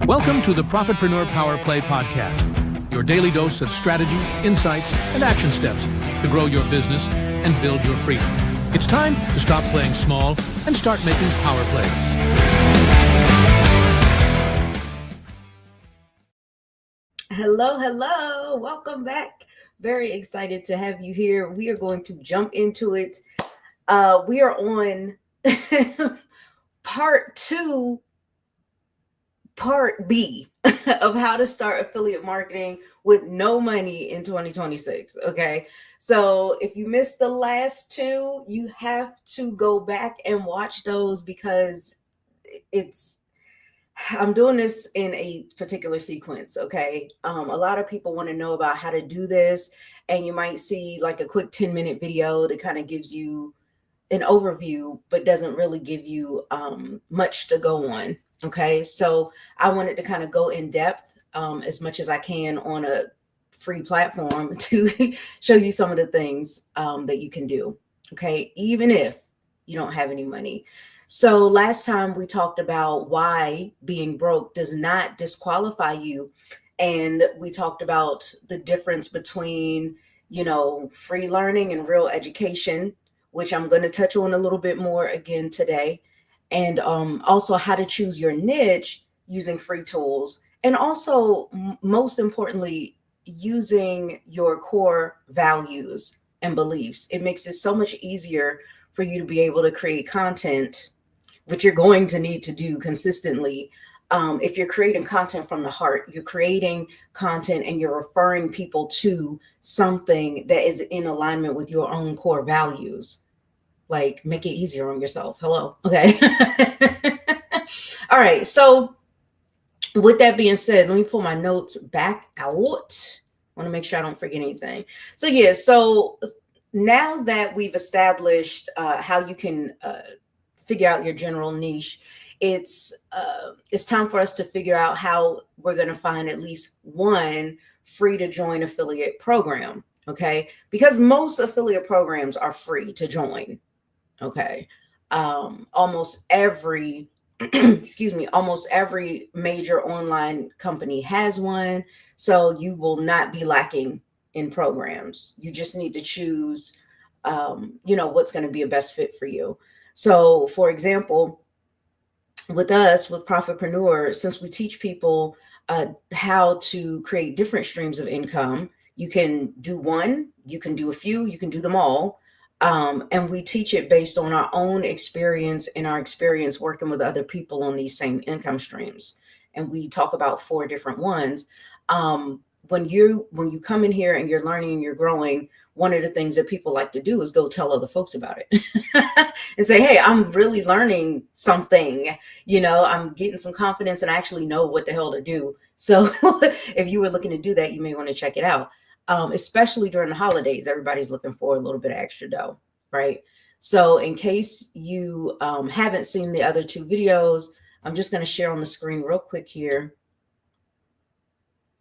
Welcome to the Profitpreneur Power Play podcast, your daily dose of strategies, insights, and action steps to grow your business and build your freedom. It's time to stop playing small and start making power plays. Hello. Welcome back. Very excited to have you here. We are going to jump into it. We are on part B of how to start affiliate marketing with no money in 2026. Okay. So if you missed the last two, you have to go back and watch those because I'm doing this in a particular sequence. Okay. A lot of people want to know about how to do this, and you might see like a quick 10-minute video that kind of gives you an overview, but doesn't really give you much to go on. Okay. So I wanted to kind of go in depth as much as I can on a free platform to show you some of the things that you can do. Okay. Even if you don't have any money. So last time we talked about why being broke does not disqualify you. And we talked about the difference between, free learning and real education, which I'm going to touch on a little bit more again today. And also how to choose your niche using free tools. And also, most importantly, using your core values and beliefs. It makes it so much easier for you to be able to create content, which you're going to need to do consistently. If you're creating content from the heart, you're creating content and you're referring people to something that is in alignment with your own core values. Like, make it easier on yourself. Hello. Okay. All right. So with that being said, let me pull my notes back out. I want to make sure I don't forget anything. So yeah, so now that we've established how you can figure out your general niche, it's time for us to figure out how we're going to find at least one free to join affiliate program. Okay. Because most affiliate programs are free to join. Okay. Almost every major online company has one. So you will not be lacking in programs. You just need to choose, what's going to be a best fit for you. So for example, with us, with Profitpreneur, since we teach people how to create different streams of income, you can do one, you can do a few, you can do them all. And we teach it based on our own experience and our experience working with other people on these same income streams. And we talk about 4 different ones. When you come in here and you're learning and you're growing, one of the things that people like to do is go tell other folks about it and say, hey, I'm really learning something, I'm getting some confidence and I actually know what the hell to do. So if you were looking to do that, you may want to check it out. Especially during the holidays, everybody's looking for a little bit of extra dough, right? So in case you haven't seen the other 2 videos, I'm just going to share on the screen real quick here.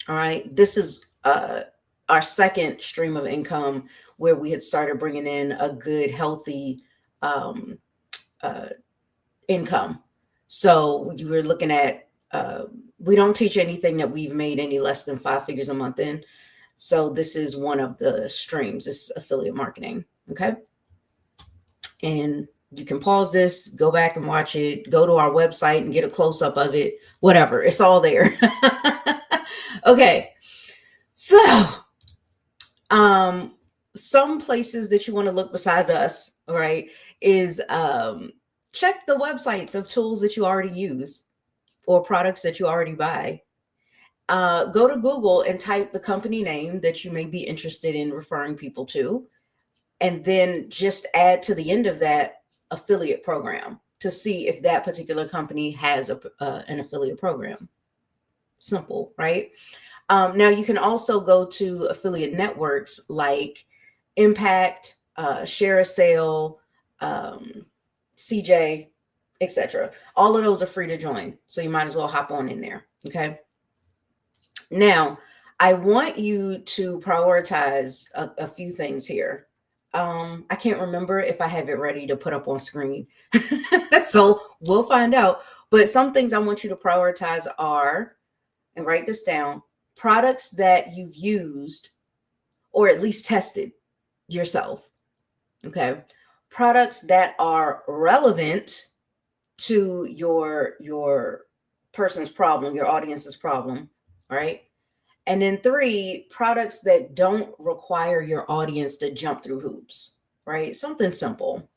All right. This is our second stream of income where we had started bringing in a good, healthy income. So you were looking at, we don't teach anything that we've made any less than 5 figures a month in. So this is one of the streams, this affiliate marketing. Okay. And you can pause this, go back and watch it, go to our website and get a close up of it, whatever. It's all there. Okay. So, some places that you want to look besides us, all right, is check the websites of tools that you already use or products that you already buy. Go to Google and type the company name that you may be interested in referring people to, and then just add to the end of that affiliate program to see if that particular company has an affiliate program. Simple, right? Now you can also go to affiliate networks like Impact, Share a Sale, CJ, etc. All of those are free to join. So you might as well hop on in there. Okay. Now, I want you to prioritize a few things here. I can't remember if I have it ready to put up on screen. So we'll find out. But some things I want you to prioritize are, and write this down, products that you've used or at least tested yourself. Okay. Products that are relevant to your person's problem, your audience's problem, right? And then 3, products that don't require your audience to jump through hoops, right? Something simple.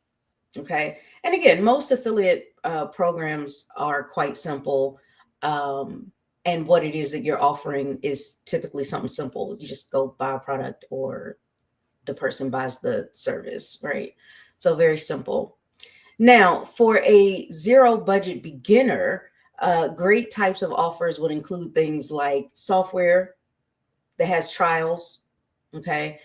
Okay. And again, most affiliate programs are quite simple. And what it is that you're offering is typically something simple. You just go buy a product or the person buys the service, right? So very simple. Now, for a zero budget beginner, great types of offers would include things like software that has trials, okay,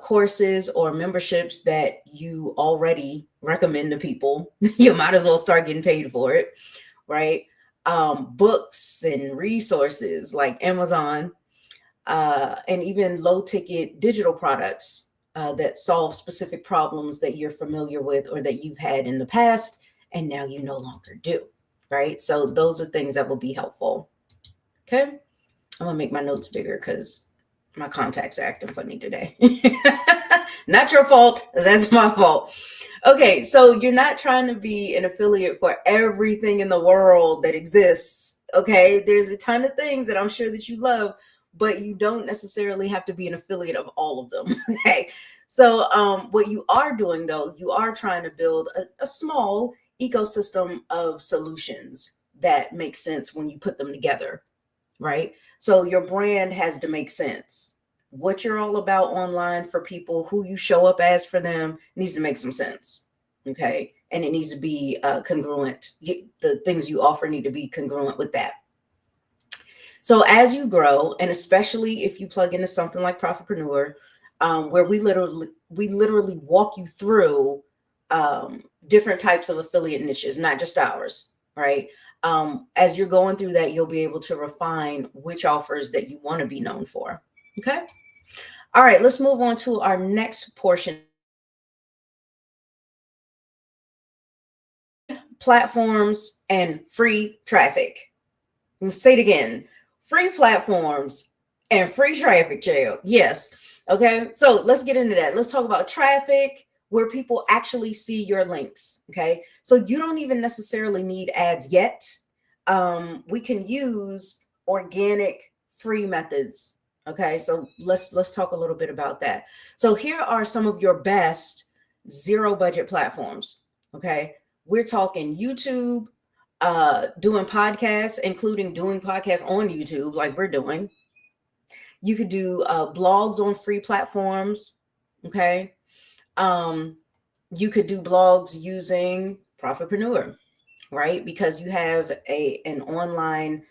courses or memberships that you already recommend to people. You might as well start getting paid for it, right? Books and resources like Amazon, and even low ticket digital products that solve specific problems that you're familiar with or that you've had in the past and now you no longer do, right? So those are things that will be helpful. Okay. I'm gonna make my notes bigger because my contacts are acting funny today. Not your fault. That's my fault. Okay, so you're not trying to be an affiliate for everything in the world that exists. Okay, there's a ton of things that I'm sure that you love, but you don't necessarily have to be an affiliate of all of them. Okay, so what you are doing though, you are trying to build a small ecosystem of solutions that make sense when you put them together, right? So your brand has to make sense. What you're all about online for people, who you show up as for them, needs to make some sense. Okay. And it needs to be congruent. The things you offer need to be congruent with that. So as you grow, and especially if you plug into something like Profitpreneur, where we literally walk you through different types of affiliate niches, not just ours, right? As you're going through that, you'll be able to refine which offers that you want to be known for. Okay. All right, let's move on to our next portion. Platforms and free traffic. I'm gonna say it again. Free platforms and free traffic, jail. Yes. Okay. So let's get into that. Let's talk about traffic where people actually see your links. Okay. So you don't even necessarily need ads yet. We can use organic free methods. Okay. So let's talk a little bit about that. So here are some of your best zero budget platforms. Okay. We're talking YouTube, doing podcasts, including doing podcasts on YouTube like we're doing. You could do blogs on free platforms. Okay. You could do blogs using Profitpreneur, right? Because you have an online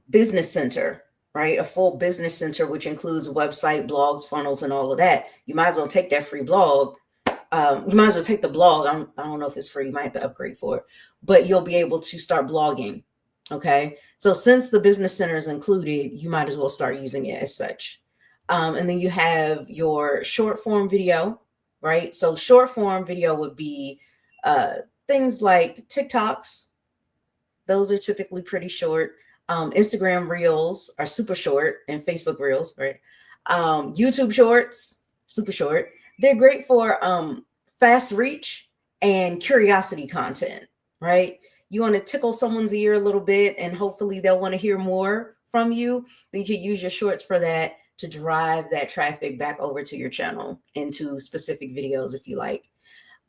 business center, right? A full business center, which includes website, blogs, funnels, and all of that. You might as well take that free blog. You might as well take the blog. I don't know if it's free. You might have to upgrade for it, but you'll be able to start blogging. Okay. So since the business center is included, you might as well start using it as such. And then you have your short form video, right? So short form video would be things like TikToks. Those are typically pretty short. Instagram reels are super short, and Facebook reels, right? YouTube shorts, super short. They're great for fast reach and curiosity content, right? You want to tickle someone's ear a little bit and hopefully they'll want to hear more from you. Then you could use your shorts for that to drive that traffic back over to your channel into specific videos if you like.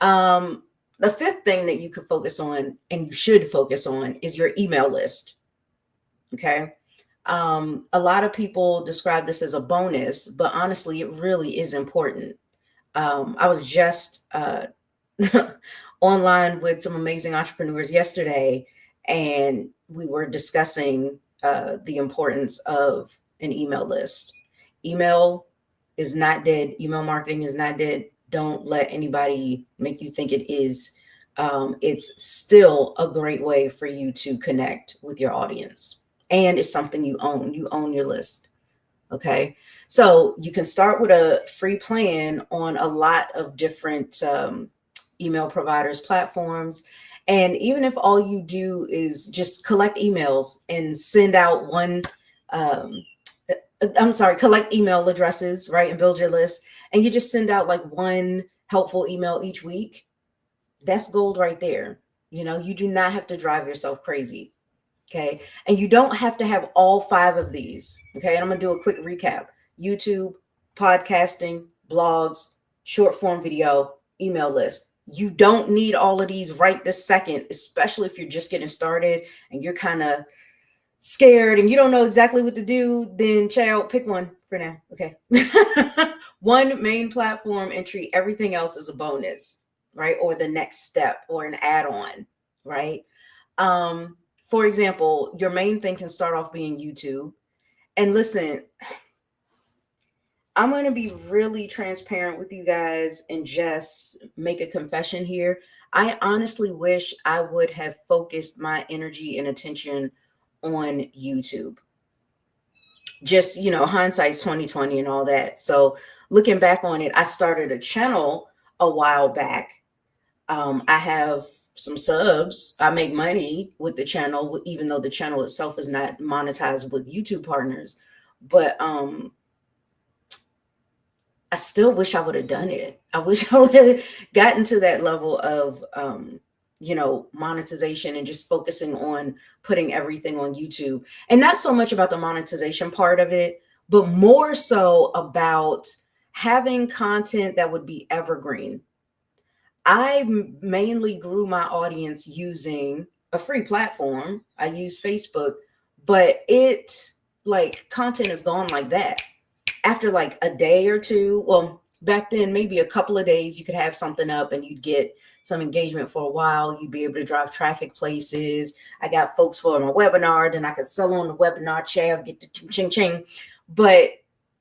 The fifth thing that you could focus on, and you should focus on, is your email list. Okay. A lot of people describe this as a bonus, but honestly, it really is important. I was just online with some amazing entrepreneurs yesterday, and we were discussing the importance of an email list. Email is not dead. Email marketing is not dead. Don't let anybody make you think it is. It's still a great way for you to connect with your audience. And it's something you own. You own your list. Okay. So you can start with a free plan on a lot of different email providers, platforms. And even if all you do is just collect emails and send out um, collect email addresses, right? And build your list. And you just send out like one helpful email each week. That's gold right there. You do not have to drive yourself crazy. Okay. And you don't have to have all 5 of these. Okay. And I'm going to do a quick recap: YouTube, podcasting, blogs, short form video, email list. You don't need all of these right this second, especially if you're just getting started and you're kind of scared and you don't know exactly what to do. Then child, pick one for now. Okay. One main platform and treat everything else as a bonus, right? Or the next step or an add-on, right? For example, your main thing can start off being YouTube. And listen, I'm going to be really transparent with you guys and just make a confession here. I honestly wish I would have focused my energy and attention on YouTube. Just, hindsight's 2020 and all that. So looking back on it, I started a channel a while back. I have some subs. I make money with the channel, even though the channel itself is not monetized with YouTube partners. But I still wish I would have done it. I wish I would have gotten to that level of, monetization and just focusing on putting everything on YouTube. And not so much about the monetization part of it, but more so about having content that would be evergreen. I mainly grew my audience using a free platform. I use Facebook, but content is gone like that. After like a day or two, well, back then, maybe a couple of days, you could have something up and you'd get some engagement for a while. You'd be able to drive traffic places. I got folks for my webinar, then I could sell on the webinar chair, get the ching ching. But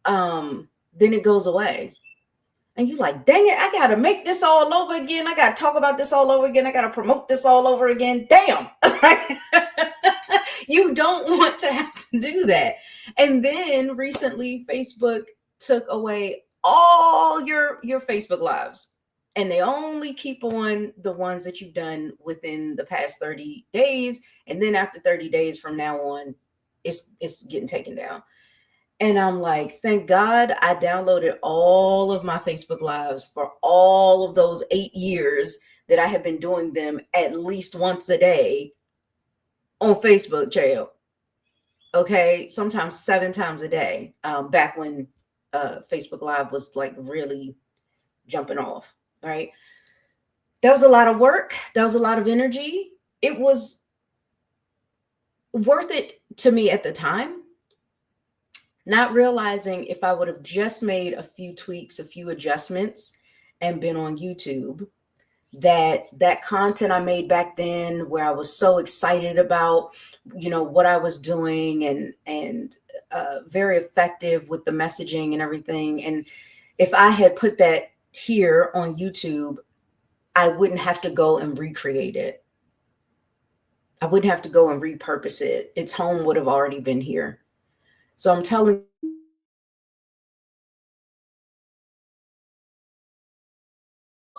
then it goes away. And you're like, dang it, I got to make this all over again. I got to talk about this all over again. I got to promote this all over again. Damn. Right? You don't want to have to do that. And then recently, Facebook took away all your Facebook lives. And they only keep on the ones that you've done within the past 30 days. And then after 30 days from now on, it's getting taken down. And I'm like, thank God I downloaded all of my Facebook lives for all of those 8 years that I have been doing them at least once a day on Facebook, jail. Okay, sometimes 7 times a day. Back when Facebook Live was like really jumping off, right? That was a lot of work. That was a lot of energy. It was worth it to me at the time. Not realizing if I would have just made a few tweaks, a few adjustments, and been on YouTube, that content I made back then, where I was so excited about, what I was doing and very effective with the messaging and everything. And if I had put that here on YouTube, I wouldn't have to go and recreate it. I wouldn't have to go and repurpose it. Its home would have already been here. So I'm telling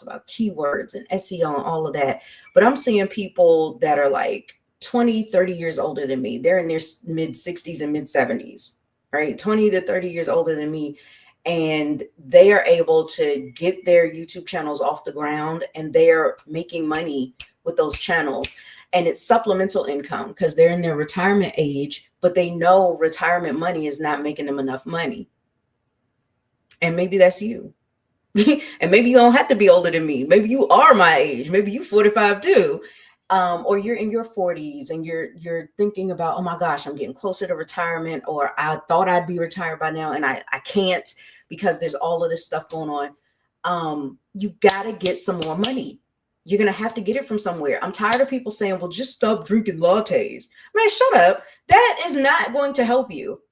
about keywords and SEO and all of that. But I'm seeing people that are like 20, 30 years older than me. They're in their mid 60s and mid 70s, right? 20 to 30 years older than me. And they are able to get their YouTube channels off the ground and they're making money with those channels. And it's supplemental income because they're in their retirement age, but they know retirement money is not making them enough money. And maybe that's you. And maybe you don't have to be older than me. Maybe you are my age. Maybe you 45 too. Or you're in your 40s and you're thinking about, oh my gosh, I'm getting closer to retirement, or I thought I'd be retired by now and I can't because there's all of this stuff going on. You got to get some more money. You're going to have to get it from somewhere. I'm tired of people saying, well, just stop drinking lattes. Man, shut up. That is not going to help you.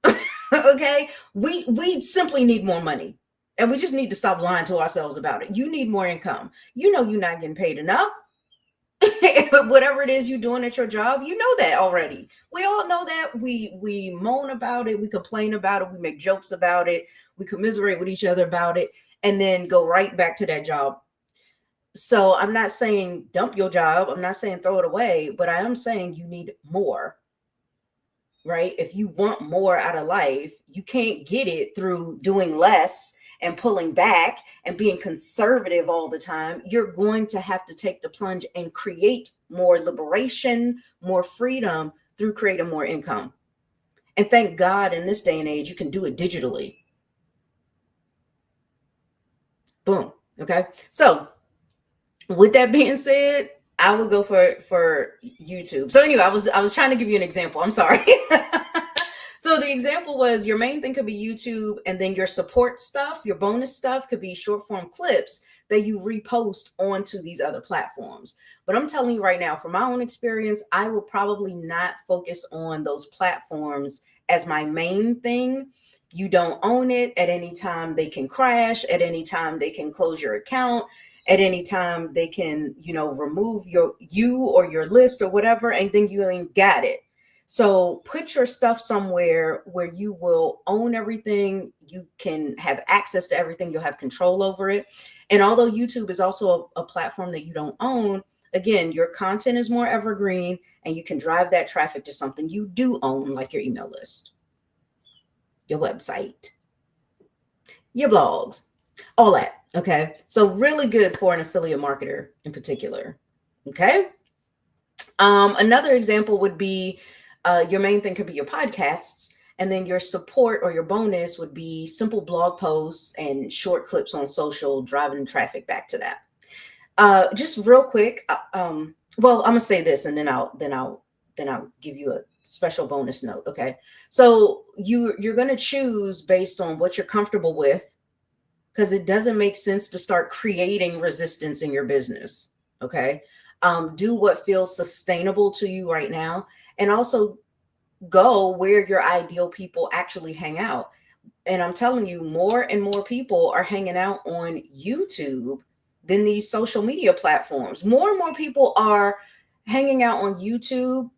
Okay. We simply need more money. And we just need to stop lying to ourselves about it. You need more income. You're not getting paid enough. Whatever it is you're doing at your job, you know that already. We all know that. We moan about it. We complain about it. We make jokes about it. We commiserate with each other about it, and then go right back to that job. So I'm not saying dump your job. I'm not saying throw it away, but I am saying you need more, right? If you want more out of life, you can't get it through doing less and pulling back and being conservative all the time. You're going to have to take the plunge and create more liberation, more freedom through creating more income. And thank God in this day and age, you can do it digitally. Boom. Okay. So with that being said, I would go for YouTube. So anyway, I was trying to give you an example. I'm sorry. So the example was your main thing could be YouTube, and then your support stuff, your bonus stuff could be short form clips that you repost onto these other platforms. But I'm telling you right now, from my own experience, I will probably not focus on those platforms as my main thing. You don't own it. At any time they can crash, at any time they can close your account, at any time they can, remove you or your list or whatever, and then you ain't got it. So put your stuff somewhere where you will own everything. You can have access to everything. You'll have control over it. And although YouTube is also a platform that you don't own, again, your content is more evergreen, and you can drive that traffic to something you do own, like your email list, your website, your blogs, all that. Okay. So really good for an affiliate marketer in particular. Okay. Another example would be your main thing could be your podcasts, and then your support or your bonus would be simple blog posts and short clips on social, driving traffic back to that. Just real quick. Well, I'm gonna say this, and then I'll give you a special bonus note. Okay. So you're going to choose based on what you're comfortable with, because it doesn't make sense to start creating resistance in your business. Okay. Do what feels sustainable to you right now, and also go where your ideal people actually hang out. And I'm telling you, more and more people are hanging out on YouTube than these social media platforms. More and more people are hanging out on YouTube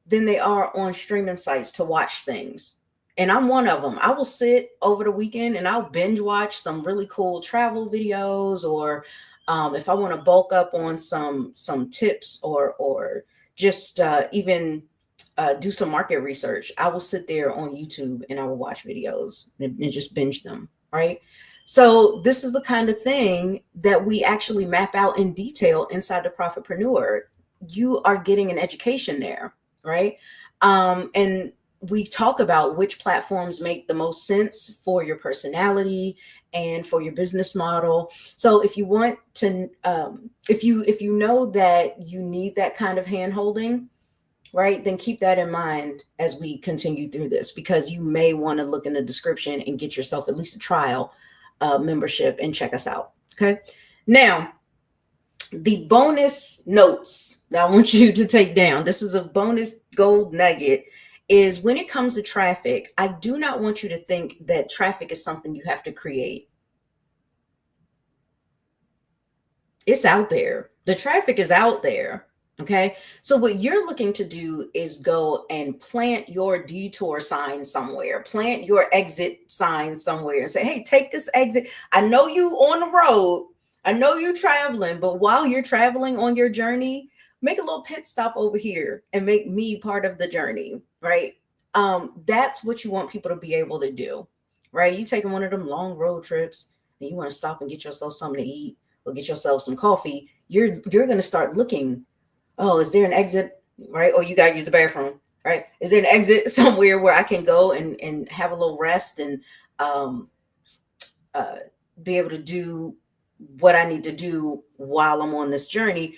than they are on streaming sites to watch things. And I'm one of them. I will sit over the weekend and I'll binge watch some really cool travel videos, or if I want to bulk up on some tips, or just even do some market research, I will sit there on YouTube and I will watch videos and just binge them, right? So this is the kind of thing that we actually map out in detail inside the Profitpreneur. You are getting an education there, right? And we talk about which platforms make the most sense for your personality and for your business model. So if you want to, if you know that you need that kind of hand-holding, right, then keep that in mind as we continue through this, because you may want to look in the description and get yourself at least a trial membership and check us out. Okay. Now, the bonus notes that I want you to take down, this is a bonus gold nugget, is when it comes to traffic, I do not want you to think that traffic is something you have to create. It's out there. The traffic is out there. Okay. So what you're looking to do is go and plant your detour sign somewhere, plant your exit sign somewhere, and say, hey, take this exit. I know you on the road. I know you're traveling, but while you're traveling on your journey, make a little pit stop over here and make me part of the journey, right? That's what you want people to be able to do, right? You taking one of them long road trips and you want to stop and get yourself something to eat or get yourself some coffee. You're going to start looking, oh, is there an exit, right? Or you got to use the bathroom, right? Is there an exit somewhere where I can go and have a little rest and be able to do what I need to do while I'm on this journey?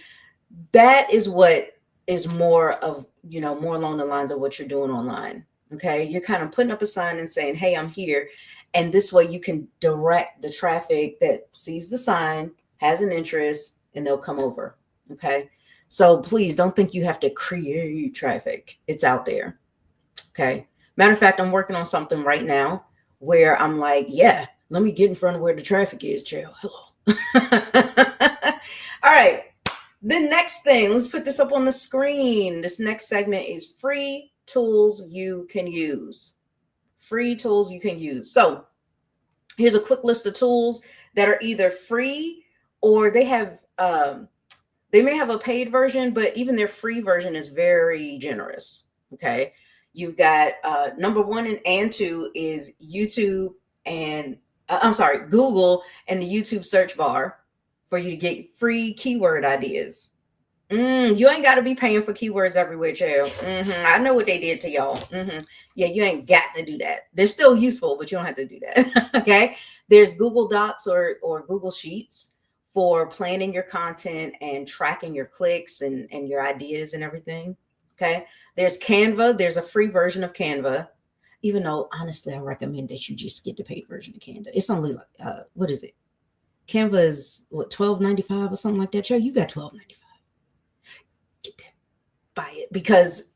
That is what is more of, more along the lines of what you're doing online. Okay. You're kind of putting up a sign and saying, hey, I'm here. And this way you can direct the traffic that sees the sign, has an interest, and they'll come over. Okay. So please don't think you have to create traffic. It's out there. Okay. Matter of fact, I'm working on something right now where I'm like, yeah, let me get in front of where the traffic is, chill. Hello. All right. The next thing, let's put this up on the screen. This next segment is free tools you can use. Free tools you can use. So here's a quick list of tools that are either free or they have they may have a paid version, but even their free version is very generous. Okay. You've got number one and two is YouTube and I'm sorry, Google and the YouTube search bar for you to get free keyword ideas. You ain't got to be paying for keywords everywhere, child. I know what they did to y'all. Yeah, you ain't got to do that. They're still useful, but you don't have to do that. Okay. There's Google Docs or Google Sheets for planning your content and tracking your clicks and your ideas and everything. Okay. There's Canva. There's a free version of Canva, even though honestly, I recommend that you just get the paid version of Canva. It's only like, what is it? Canva is what, $12.95 or something like that. Yo, you got $12.95. Get that, buy it, because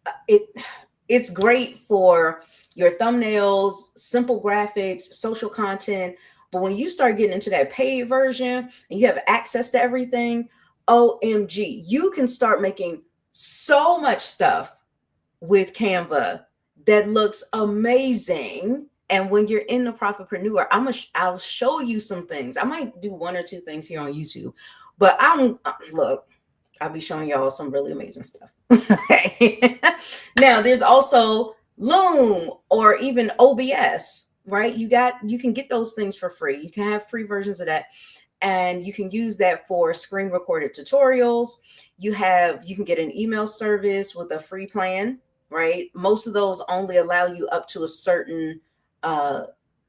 it's great for your thumbnails, simple graphics, social content. But when you start getting into that paid version and you have access to everything, OMG, you can start making so much stuff with Canva that looks amazing. And when you're in the Profitpreneur, I'll show you some things. I might do one or two things here on YouTube, but I'll be showing y'all some really amazing stuff. Okay. Now there's also Loom or even OBS, right? You can get those things for free. You can have free versions of that. And you can use that for screen recorded tutorials. You can get an email service with a free plan, right? Most of those only allow you up to a certain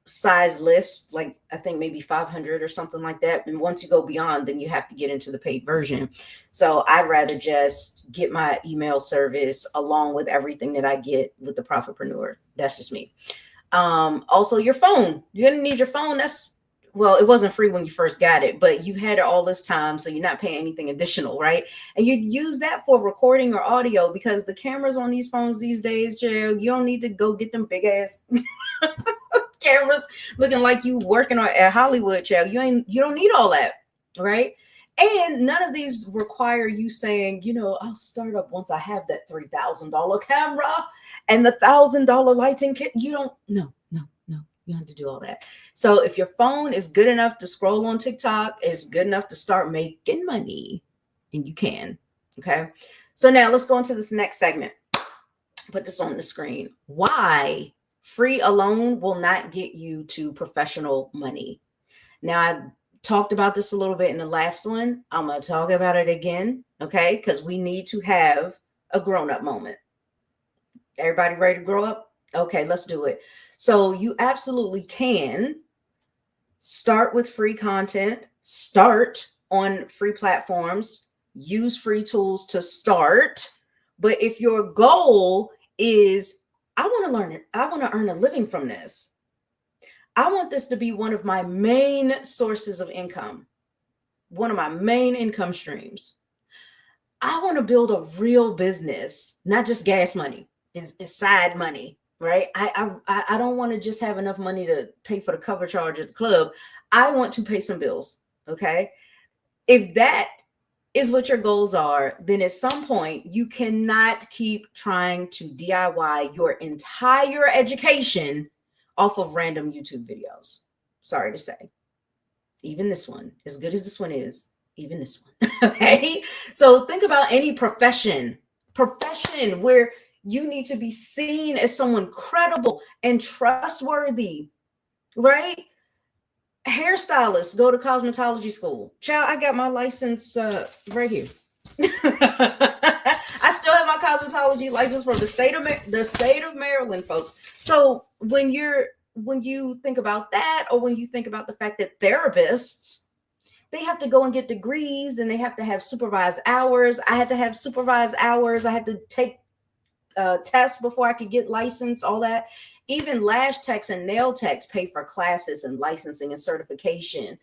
size list, like I think maybe 500 or something like that. And once you go beyond, then you have to get into the paid version. So I'd rather just get my email service along with everything that I get with the Profitpreneur. That's just me. Also your phone, you're going to need your phone. Well, it wasn't free when you first got it, but you've had it all this time. So you're not paying anything additional, right? And you use that for recording or audio, because the cameras on these phones these days, Jill, you don't need to go get them big ass cameras looking like you working at Hollywood, child. You don't need all that, right? And none of these require you saying, I'll start up once I have that $3,000 camera and the $1,000 lighting kit. You don't, no. You don't have to do all that. So if your phone is good enough to scroll on TikTok, it's good enough to start making money, and you can. Okay. So now let's go into this next segment. Put this on the screen. Why free alone will not get you to professional money. Now, I talked about this a little bit in the last one. I'm going to talk about it again. Okay. Because we need to have a grown-up moment. Everybody ready to grow up? Okay, let's do it. So you absolutely can start with free content, start on free platforms, use free tools to start. But if your goal is, I want to learn it, I want to earn a living from this, I want this to be one of my main sources of income, one of my main income streams, I want to build a real business, not just gas money, it's side money. Right. I don't want to just have enough money to pay for the cover charge at the club. I want to pay some bills. OK, if that is what your goals are, then at some point you cannot keep trying to DIY your entire education off of random YouTube videos. Sorry to say, even this one, as good as this one is, even this one. OK, so think about any profession where you need to be seen as someone credible and trustworthy, right? Hairstylists go to cosmetology school. Child, I got my license right here. I still have my cosmetology license from the state of Maryland, folks. So when you think about that, or when you think about the fact that therapists, they have to go and get degrees, and they have to have supervised hours. I had to have supervised hours. I had to take tests before I could get licensed, all that. Even lash techs and nail techs pay for classes and licensing and certification.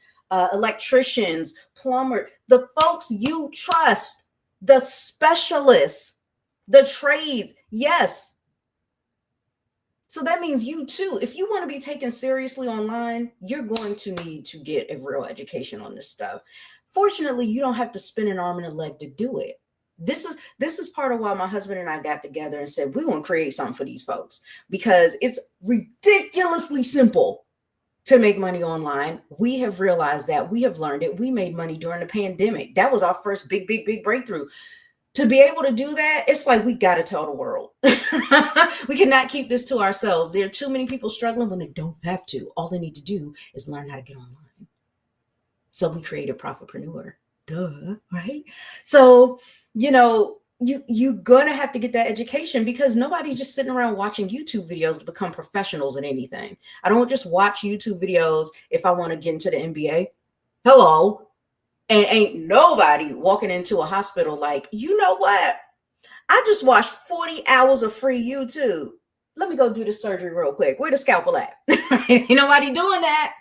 Electricians, plumber, the folks you trust, the specialists, the trades. Yes. So that means you too, if you want to be taken seriously online, you're going to need to get a real education on this stuff. Fortunately, you don't have to spin an arm and a leg to do it. This is part of why my husband and I got together and said, we want to create something for these folks, because it's ridiculously simple to make money online. We have realized that, we have learned it. We made money during the pandemic. That was our first big breakthrough. To be able to do that, it's like we got to tell the world. We cannot keep this to ourselves. There are too many people struggling when they don't have to. All they need to do is learn how to get online. So we created Profitpreneur. Duh, right? So, you're gonna have to get that education, because nobody's just sitting around watching YouTube videos to become professionals in anything. I don't just watch YouTube videos if I want to get into the NBA. Hello. And ain't nobody walking into a hospital like, you know what? I just watched 40 hours of free YouTube. Let me go do the surgery real quick. Where the scalpel at? Ain't nobody doing that.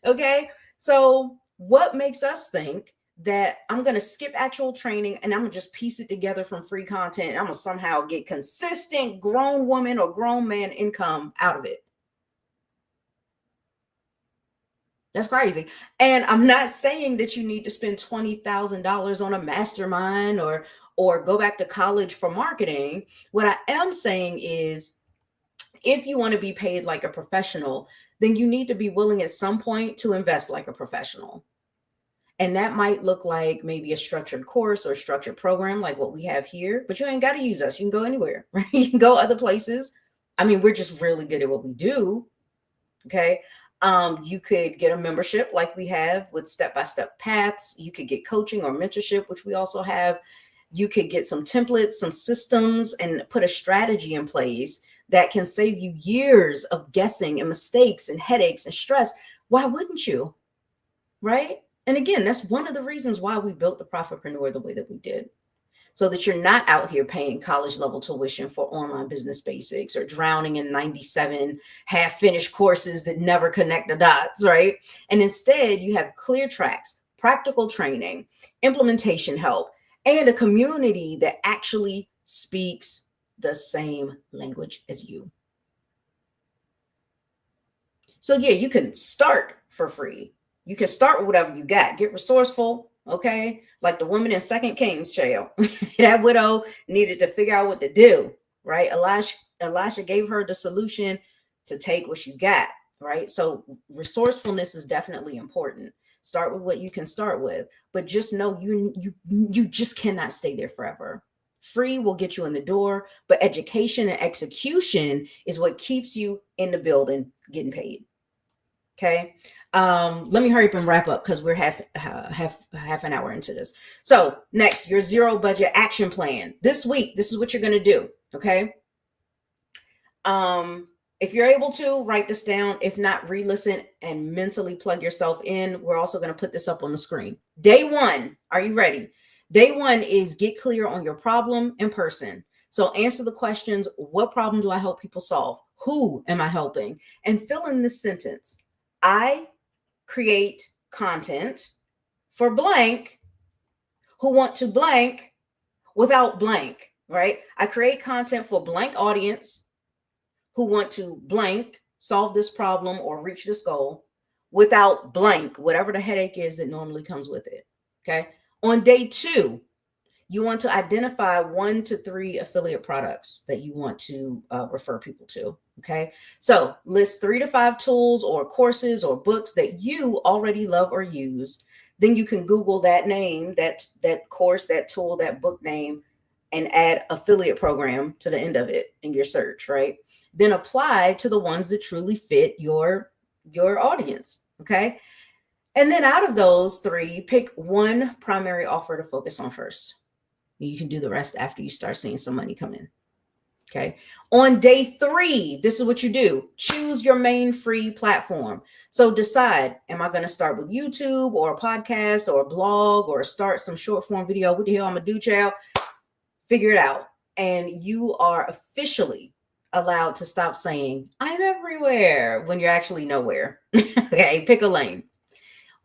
Okay. So what makes us think that I'm going to skip actual training and I'm going to just piece it together from free content, and I'm going to somehow get consistent grown woman or grown man income out of it? That's crazy. And I'm not saying that you need to spend $20,000 on a mastermind or go back to college for marketing. What I am saying is, if you want to be paid like a professional, then you need to be willing at some point to invest like a professional. And that might look like maybe a structured course or a structured program like what we have here, but you ain't got to use us. You can go anywhere, right? You can go other places. I mean, we're just really good at what we do. Okay. You could get a membership like we have with step-by-step paths. You could get coaching or mentorship, which we also have. You could get some templates, some systems, and put a strategy in place that can save you years of guessing and mistakes and headaches and stress. Why wouldn't you? Right? And again, that's one of the reasons why we built the Profitpreneur the way that we did. So that you're not out here paying college level tuition for online business basics, or drowning in 97 half-finished courses that never connect the dots, right? And instead, you have clear tracks, practical training, implementation help, and a community that actually speaks the same language as you. So yeah, you can start for free. You can start with whatever you got. Get resourceful. Okay. Like the woman in 2 Kings jail, that widow needed to figure out what to do, right? Elisha gave her the solution to take what she's got, right? So resourcefulness is definitely important. Start with what you can start with, but just know you just cannot stay there forever. Free will get you in the door, but education and execution is what keeps you in the building getting paid. Okay. Let me hurry up and wrap up because we're half an hour into this. So next, your zero budget action plan. This week, this is what you're going to do. Okay. If you're able to, write this down. If not, re-listen and mentally plug yourself in. We're also going to put this up on the screen. Day 1. Are you ready? Day 1 is get clear on your problem in person. So answer the questions. What problem do I help people solve? Who am I helping? And fill in this sentence. I create content for blank who want to blank without blank, right? I create content for blank audience who want to blank solve this problem or reach this goal without blank, whatever the headache is that normally comes with it. Okay. On day 2, you want to identify 1 to 3 affiliate products that you want to refer people to. Okay. So list 3 to 5 tools or courses or books that you already love or use. Then you can Google that name, that course, that tool, that book name, and add affiliate program to the end of it in your search, right? Then apply to the ones that truly fit your audience. Okay. And then out of those 3, pick 1 primary offer to focus on first. You can do the rest after you start seeing some money come in. Okay. On day 3, this is what you do. Choose your main free platform. So decide, am I going to start with YouTube or a podcast or a blog or start some short form video? What the hell I'm going to do, child? Figure it out. And you are officially allowed to stop saying, I'm everywhere, when you're actually nowhere. Okay. Pick a lane.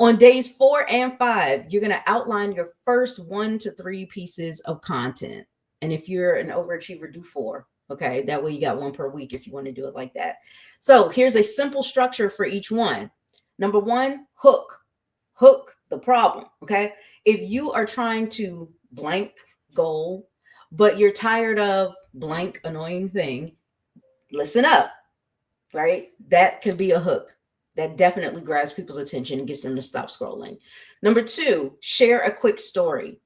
On days 4 and 5, you're going to outline your first 1 to 3 pieces of content. And if you're an overachiever, do 4. Okay. That way you got 1 per week if you want to do it like that. So here's a simple structure for each one. Number 1, hook the problem. Okay. If you are trying to blank goal, but you're tired of blank annoying thing, listen up, right? That could be a hook. That definitely grabs people's attention and gets them to stop scrolling. Number 2, share a quick story,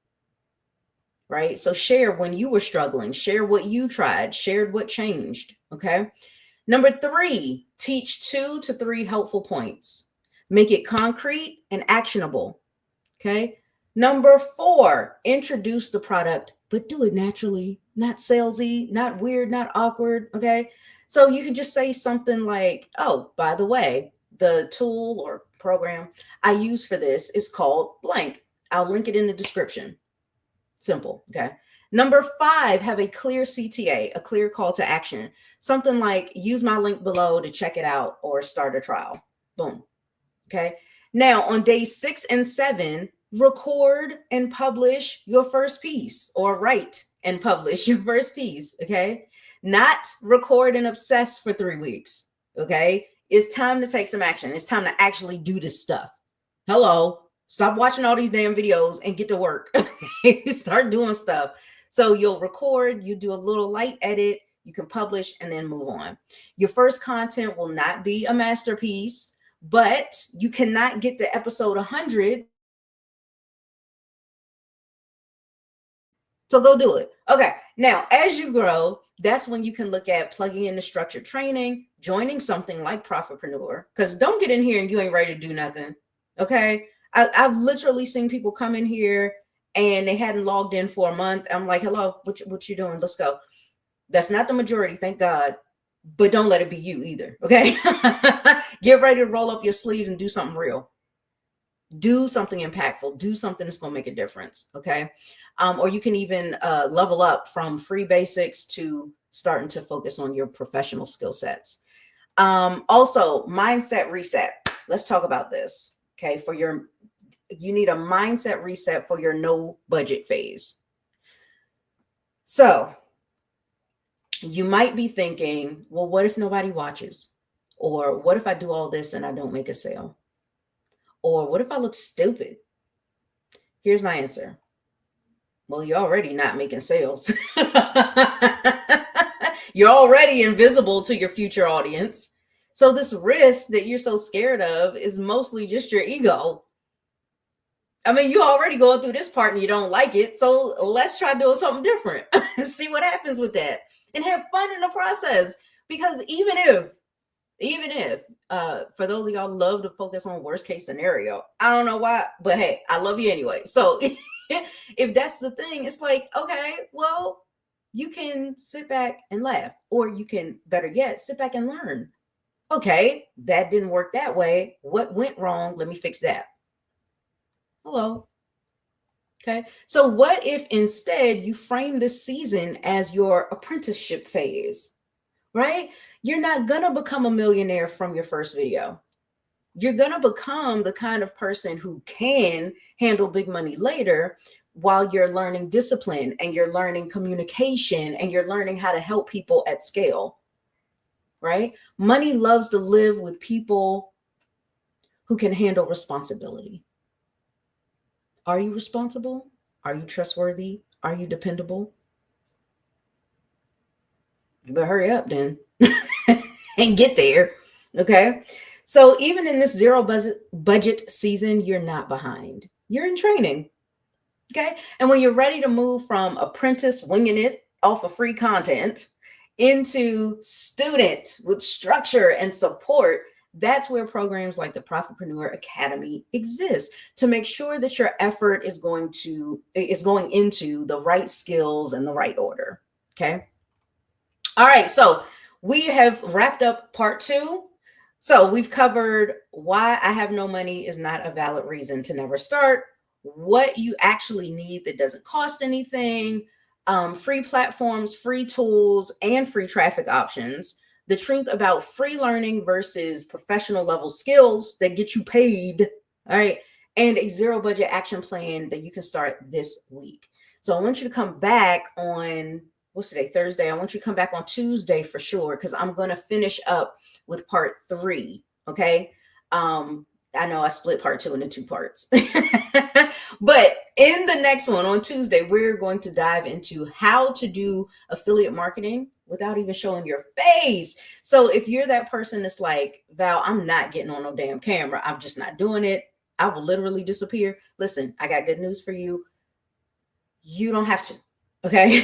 right? So share when you were struggling, share what you tried, shared what changed, okay? Number 3, teach 2 to 3 helpful points. Make it concrete and actionable, okay? Number 4, introduce the product, but do it naturally, not salesy, not weird, not awkward, okay? So you can just say something like, oh, by the way, the tool or program I use for this is called blank. I'll link it in the description. Simple, okay? Number 5, have a clear CTA, a clear call to action. Something like use my link below to check it out or start a trial. Boom, okay? Now on days 6 and 7, record and publish your first piece, or write and publish your first piece, okay? Not record and obsess for 3 weeks, okay? It's time to take some action. It's time to actually do this stuff. Hello, stop watching all these damn videos and get to work. Start doing stuff. So you'll record, you do a little light edit, you can publish and then move on. Your first content will not be a masterpiece, but you cannot get to episode 100. So go do it. Okay. Now, as you grow, that's when you can look at plugging in the structured training, joining something like Profitpreneur, because don't get in here and you ain't ready to do nothing. Okay. I've literally seen people come in here and they hadn't logged in for a month. I'm like, hello, what you doing? Let's go. That's not the majority, thank God. But don't let it be you either. Okay. Get ready to roll up your sleeves and do something real. Do something impactful. Do something that's going to make a difference. Okay. Or you can even level up from free basics to starting to focus on your professional skill sets. Also, mindset reset. Let's talk about this. Okay. You need a mindset reset for your no budget phase. So you might be thinking, well, what if nobody watches? Or what if I do all this and I don't make a sale? Or what if I look stupid? Here's my answer. Well, you're already not making sales. You're already invisible to your future audience. So this risk that you're so scared of is mostly just your ego. I mean, you're already going through this part and you don't like it. So let's try doing something different. See what happens with that and have fun in the process. Because even if for those of y'all who love to focus on worst case scenario, I don't know why, but hey, I love you anyway. So if that's the thing, it's like, okay, well, you can sit back and laugh, or you can, better yet, sit back and learn. Okay, that didn't work that way. What went wrong? Let me fix that. Hello. Okay. So what if instead you frame this season as your apprenticeship phase, right? You're not going to become a millionaire from your first video. You're going to become the kind of person who can handle big money later while you're learning discipline and you're learning communication and you're learning how to help people at scale, right? Money loves to live with people who can handle responsibility. Are you responsible? Are you trustworthy? Are you dependable? You better hurry up then and get there. Okay. So even in this zero budget season, you're not behind. You're in training. Okay. And when you're ready to move from apprentice winging it off of free content into student with structure and support, that's where programs like the Profitpreneur Academy exist, to make sure that your effort is going into the right skills and the right order. Okay. All right. So we have wrapped up part 2. So we've covered why I have no money is not a valid reason to never start, what you actually need that doesn't cost anything, free platforms, free tools, and free traffic options, the truth about free learning versus professional level skills that get you paid, all right, and a zero budget action plan that you can start this week. So I want you to come back on, what's today, Thursday? I want you to come back on Tuesday for sure, because I'm going to finish up with part 3. Okay. I know I split part 2 into 2 parts, but in the next one on Tuesday, we're going to dive into how to do affiliate marketing without even showing your face. So if you're that person that's like, Val, I'm not getting on no damn camera, I'm just not doing it, I will literally disappear. Listen, I got good news for you. You don't have to. Okay.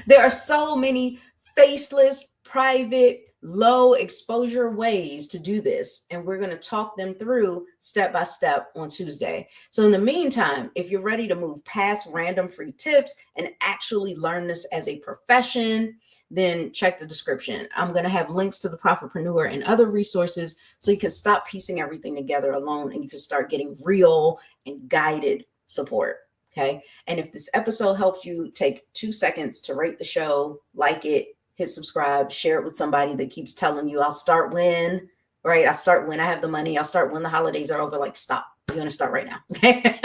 There are so many faceless, private, low exposure ways to do this. And we're going to talk them through step by step on Tuesday. So in the meantime, if you're ready to move past random free tips and actually learn this as a profession, then check the description. I'm going to have links to the Profitpreneur and other resources so you can stop piecing everything together alone and you can start getting real and guided support. Okay. And if this episode helped you, take 2 seconds to rate the show, like it, hit subscribe, share it with somebody that keeps telling you, I'll start when, right? I'll start when I have the money. I'll start when the holidays are over. Like, stop. You're going to start right now. Okay.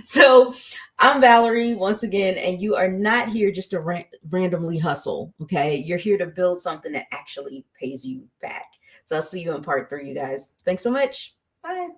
So I'm Valerie once again, and you are not here just to randomly hustle. Okay. You're here to build something that actually pays you back. So I'll see you in part 3, you guys. Thanks so much. Bye.